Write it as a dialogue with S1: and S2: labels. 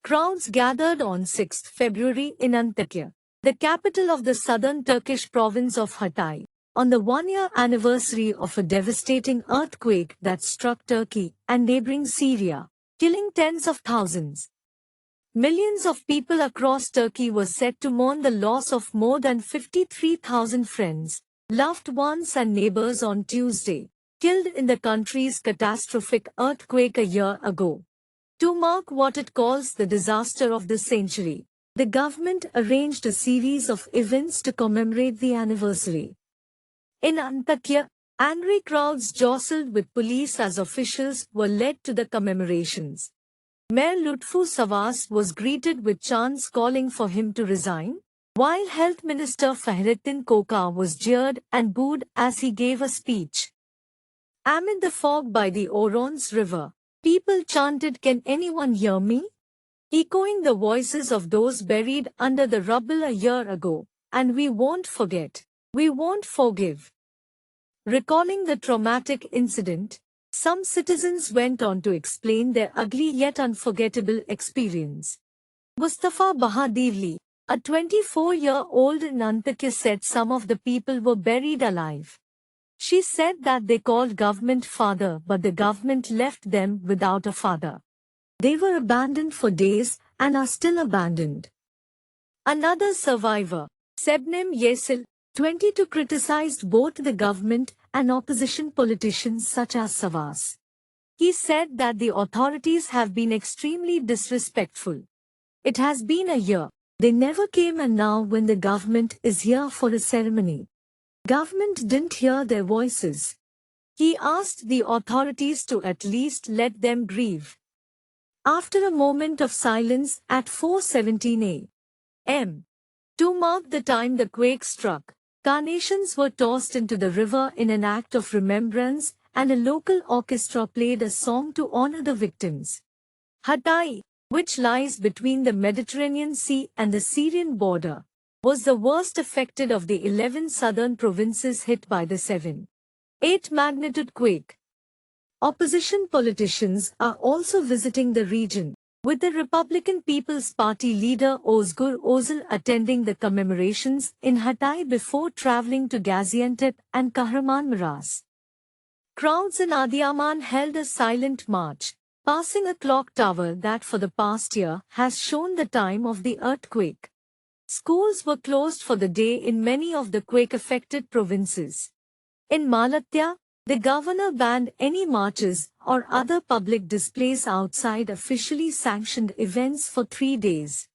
S1: Crowds gathered on 6 February in Antakya, the capital of the southern Turkish province of Hatay, on the one-year anniversary of a devastating earthquake that struck Turkey and neighbouring Syria, killing tens of thousands. Millions of people across Turkey were set to mourn the loss of more than 53,000 friends, loved ones and neighbors on Tuesday, killed in the country's catastrophic earthquake a year ago. To mark what it calls the disaster of the century, the government arranged a series of events to commemorate the anniversary. In Antakya, angry crowds jostled with police as officials were led to the commemorations. Mayor Lutfu Savas was greeted with chants calling for him to resign, while Health Minister Fahrettin Koca was jeered and booed as he gave a speech. Amid the fog by the Oron's river, people chanted, "Can anyone hear me?" echoing the voices of those buried under the rubble a year ago, and "We won't forget, we won't forgive." Recalling the traumatic incident, some citizens went on to explain their ugly yet unforgettable experience. Mustafa Bahadirli, a 24-year-old in Antakya, said some of the people were buried alive. She said that they called government father, but the government left them without a father. They were abandoned for days and are still abandoned. Another survivor, Sebnem Yesil, 22, criticized both the government and opposition politicians such as Savas. He said that the authorities have been extremely disrespectful. It has been a year. They never came, and now when the government is here for a ceremony, government didn't hear their voices. He asked the authorities to at least let them grieve. After a moment of silence at 4:17 a.m. to mark the time the quake struck, carnations were tossed into the river in an act of remembrance, and a local orchestra played a song to honor the victims. Hatay, which lies between the Mediterranean Sea and the Syrian border, was the worst affected of the 11 southern provinces hit by the 7.8 magnitude quake. Opposition politicians are also visiting the region, with the Republican People's Party leader Ozgur Ozal attending the commemorations in Hatay before traveling to Gaziantep and Kahramanmaraş. Crowds in Adıyaman held a silent march, passing a clock tower that for the past year has shown the time of the earthquake. Schools were closed for the day in many of the quake-affected provinces. In Malatya, the governor banned any marches or other public displays outside officially sanctioned events for 3 days.